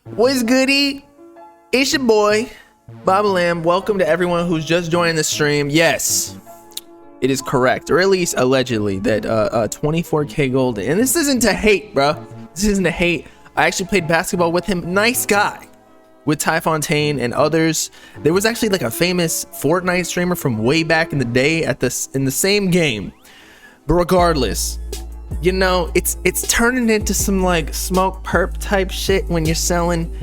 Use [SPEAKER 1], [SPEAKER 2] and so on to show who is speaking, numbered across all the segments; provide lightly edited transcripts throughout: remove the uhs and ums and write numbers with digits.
[SPEAKER 1] What's goody? It's your boy, Baba Lamb. Welcome to everyone who's just joining the stream. Yes, it is correct, or at least allegedly, that 24kGoldn. And this isn't to hate, bro. This isn't to hate. I actually played basketball with him. Nice guy. With Ty Fontaine and others. There was actually like a famous Fortnite streamer from way back in the day in the same game. But regardless, you know, it's turning into some like smoke perp type shit when you're selling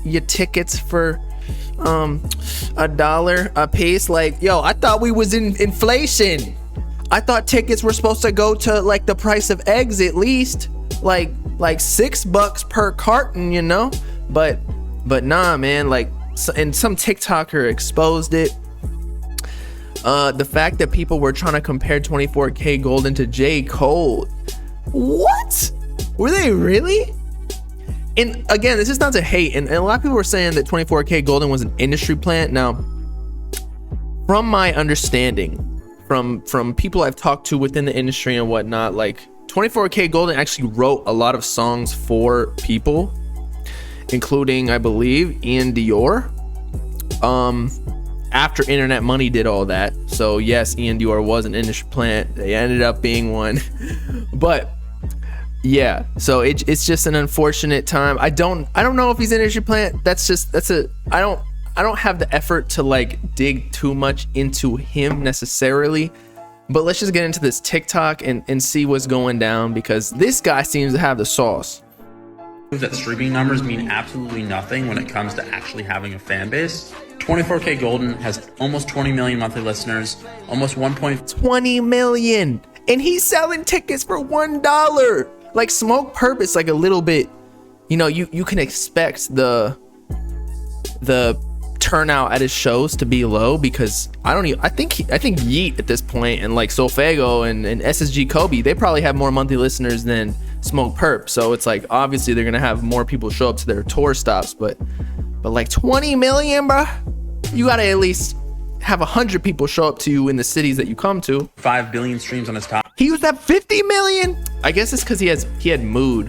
[SPEAKER 1] your tickets for $1 a piece. Like, yo, I thought we was in inflation. I thought tickets were supposed to go to like the price of eggs, at least like $6 per carton, you know. But nah, man. Like, and some TikToker exposed it. The fact that people were trying to compare 24kGoldn to J. Cole. What? Were they really? And again, this is not to hate, and a lot of people were saying that 24kGoldn was an industry plant. Now, from my understanding, from people I've talked to within the industry and whatnot, like 24kGoldn actually wrote a lot of songs for people, including, I believe, Ian Dior. After Internet Money did all that. So yes, Ian Dior was an industry plant. They ended up being one. But yeah, so it's just an unfortunate time. I don't know if he's an industry plant. I don't have the effort to like dig too much into him necessarily. But let's just get into this TikTok and see what's going down, because this guy seems to have the sauce.
[SPEAKER 2] That streaming numbers mean absolutely nothing when it comes to actually having a fan base. 24kGoldn has almost 20 million monthly listeners, almost
[SPEAKER 1] 20 million, and he's selling tickets for $1. Like, smoke purpose, like a little bit, you know, you can expect the turnout at his shows to be low, because I think Yeet at this point, and like Solfego and SSG Kobe, they probably have more monthly listeners than Smoke Perp. So it's like, obviously they're gonna have more people show up to their tour stops, but like 20 million, bro, you gotta at least have 100 people show up to you in the cities that you come to.
[SPEAKER 2] 5 billion streams on his top.
[SPEAKER 1] He used to have 50 million. I guess it's because he had Mood,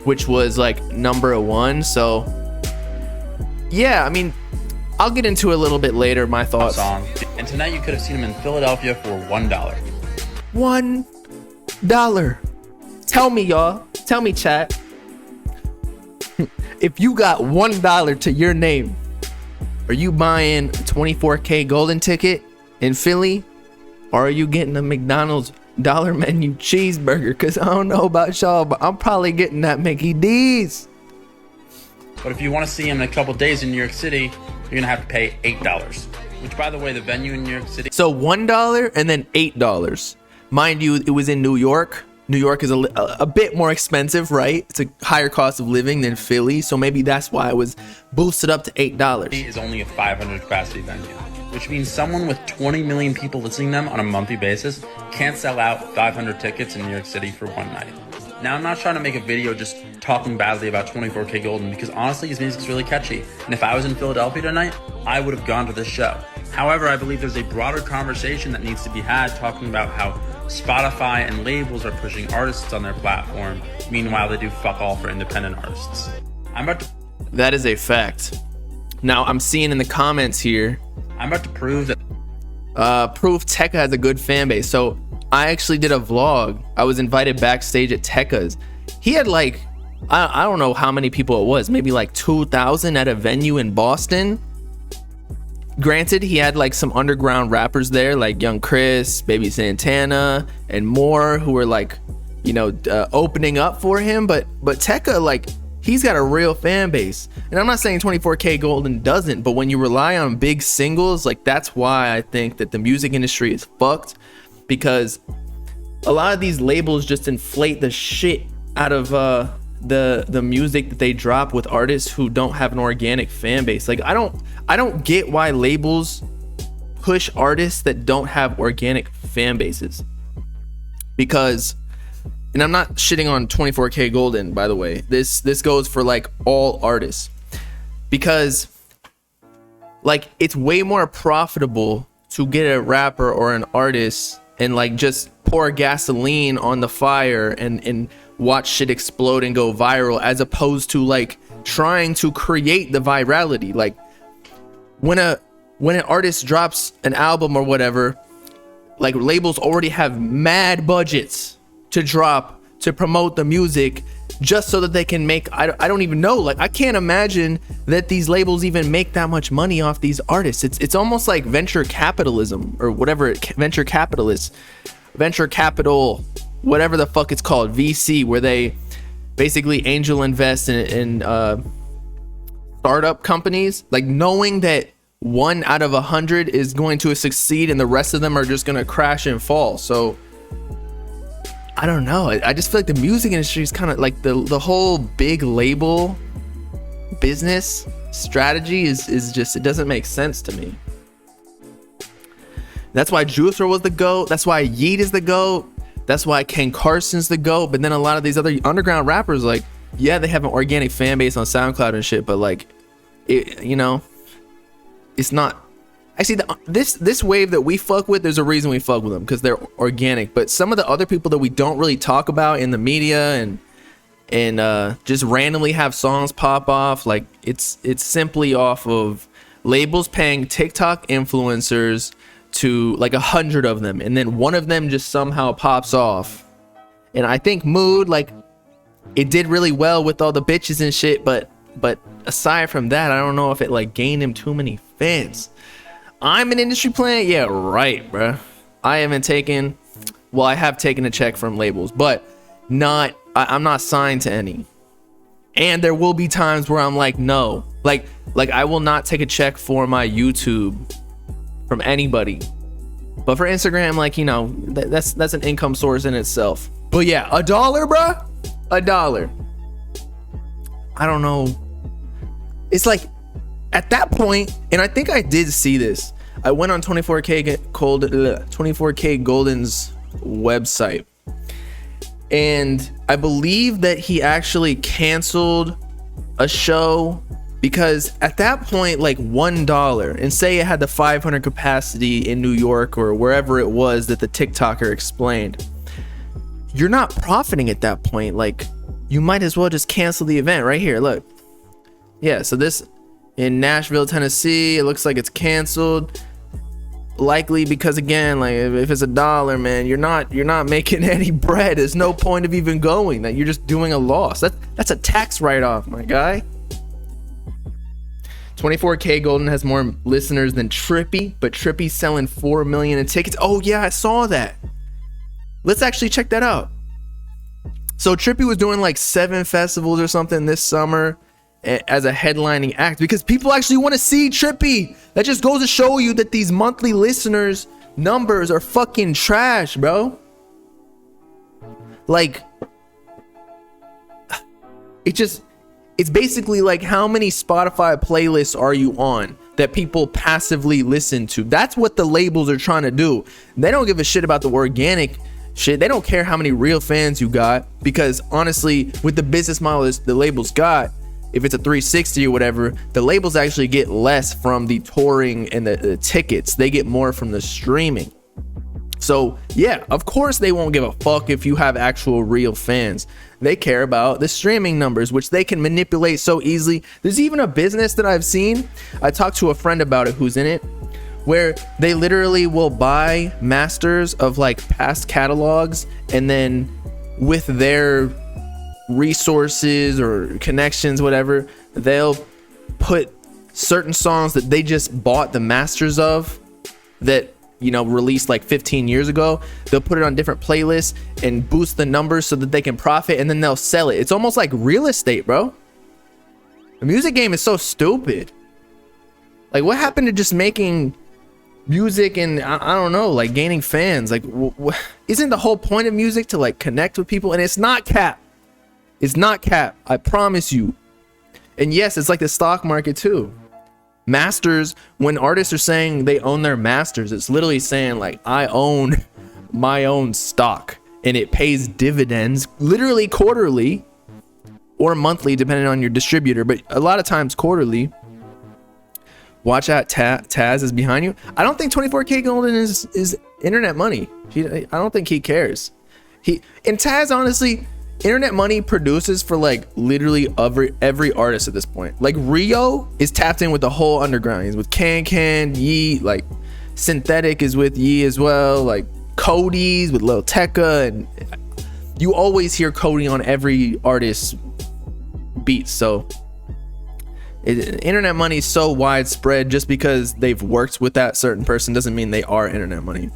[SPEAKER 1] which was like #1. So yeah, I mean, I'll get into it a little bit later, my thoughts.
[SPEAKER 2] And tonight you could have seen him in Philadelphia for $1.
[SPEAKER 1] $1. Tell me, y'all. Tell me, chat. If you got $1 to your name, are you buying a 24kGoldn ticket in Philly, or are you getting a McDonald's dollar menu cheeseburger? Because I don't know about y'all, but I'm probably getting that Mickey D's.
[SPEAKER 2] But if you want to see him in a couple days in New York City, you're gonna have to pay $8. Which, by the way, the venue in New York City.
[SPEAKER 1] So $1 and then $8. Mind you, it was in New York. New York is a bit more expensive, right? It's a higher cost of living than Philly, so maybe that's why it was boosted up to $8.
[SPEAKER 2] Is only a 500 capacity venue, which means someone with 20 million people listening to them on a monthly basis can't sell out 500 tickets in New York City for one night. Now, I'm not trying to make a video just talking badly about 24kGoldn, because honestly, his music's really catchy. And if I was in Philadelphia tonight, I would have gone to this show. However, I believe there's a broader conversation that needs to be had talking about how Spotify and labels are pushing artists on their platform. Meanwhile, they do fuck all for independent artists.
[SPEAKER 1] That is a fact. Now, I'm seeing in the comments here,
[SPEAKER 2] I'm about to prove that
[SPEAKER 1] Proof Tekka has a good fan base. So I actually did a vlog. I was invited backstage at Tekka's. He had like, I don't know how many people it was, maybe like 2,000 at a venue in Boston. Granted, he had like some underground rappers there, like Young Chris, Baby Santana, and more, who were like, you know, opening up for him. But Tekka, like, he's got a real fan base. And I'm not saying 24kGoldn doesn't, but when you rely on big singles, like, that's why I think that the music industry is fucked, because a lot of these labels just inflate the shit out of the music that they drop with artists who don't have an organic fan base. Like, I don't get why labels push artists that don't have organic fan bases. Because, and I'm not shitting on 24kGoldn, by the way, this goes for like all artists, because like, it's way more profitable to get a rapper or an artist and like just pour gasoline on the fire and watch shit explode and go viral, as opposed to like trying to create the virality. Like when an artist drops an album or whatever, like labels already have mad budgets to drop to promote the music just so that they can make, I don't even know, like I can't imagine that these labels even make that much money off these artists. It's almost like venture capitalism or whatever, venture capital, whatever the fuck it's called, VC, where they basically angel invest in startup companies, like knowing that 1 out of 100 is going to succeed and the rest of them are just going to crash and fall. So I don't know. I just feel like the music industry is kind of like the whole big label business strategy is just, it doesn't make sense to me. That's why Juicer was the GOAT. That's why Yeet is the GOAT. That's why Ken Carson's the GOAT. But then a lot of these other underground rappers, like, yeah, they have an organic fan base on SoundCloud and shit, but like, it, you know, it's not. I see this wave that we fuck with. There's a reason we fuck with them, because they're organic. But some of the other people that we don't really talk about in the media and just randomly have songs pop off, like it's simply off of labels paying TikTok influencers to like 100 of them, and then one of them just somehow pops off. And I think Mood, like, it did really well with all the bitches and shit, but aside from that, I don't know if it like gained him too many fans. I'm an industry plant, yeah, right, bruh. I have taken a check from labels, but I'm not signed to any. And there will be times where I'm like, no, like I will not take a check for my YouTube from anybody. But for Instagram, like, you know, that's an income source in itself. But yeah, $1, bruh, $1. I don't know. It's like at that point, and I think I did see this. I went on 24kGoldn's website, and I believe that he actually canceled a show because at that point, like $1, and say it had the 500 capacity in New York or wherever it was that the TikToker explained, you're not profiting at that point. Like, you might as well just cancel the event. Right here, look. Yeah, so this in Nashville, Tennessee, it looks like it's canceled, likely because, again, like if it's $1, man, you're not making any bread. There's no point of even going. That you're just doing a loss. That's a tax write-off, my guy. 24kGoldn has more listeners than Trippy, but Trippy's selling 4 million in tickets. Oh yeah, I saw that. Let's actually check that out. So Trippy was doing like 7 festivals or something this summer as a headlining act because people actually want to see Trippy. That just goes to show you that these monthly listeners numbers are fucking trash, bro. Like, it's basically like, how many Spotify playlists are you on that people passively listen to? That's what the labels are trying to do. They don't give a shit about the organic shit. They don't care how many real fans you got, because honestly, with the business model the labels got, if it's a 360 or whatever, the labels actually get less from the touring and the tickets. They get more from the streaming. So yeah, of course they won't give a fuck if you have actual real fans. They care about the streaming numbers, which they can manipulate so easily. There's even a business that I've seen, I talked to a friend about it who's in it, where they literally will buy masters of like past catalogs, and then with their resources or connections, whatever, they'll put certain songs that they just bought the masters of that, you know, released like 15 years ago. They'll put it on different playlists and boost the numbers so that they can profit, and then they'll sell it. It's almost like real estate, bro. The music game is so stupid. Like, what happened to just making music and I don't know, like gaining fans? Like, isn't the whole point of music to like connect with people? And it's not cap. It's not cap, I promise you. And yes, it's like the stock market too. Masters, when artists are saying they own their masters, it's literally saying like, I own my own stock, and it pays dividends literally quarterly or monthly depending on your distributor, but a lot of times quarterly. Watch out, Taz is behind you. I don't think 24kGoldn is internet money. I don't think he cares. And Taz, honestly, Internet Money produces for like literally every artist at this point. Like Rio is tapped in with the whole underground. He's with Can, Yee, like Synthetic is with Yee as well, like Cody's with Lil Tecca, and you always hear Cody on every artist's beats. So Internet Money is so widespread. Just because they've worked with that certain person doesn't mean they are Internet Money.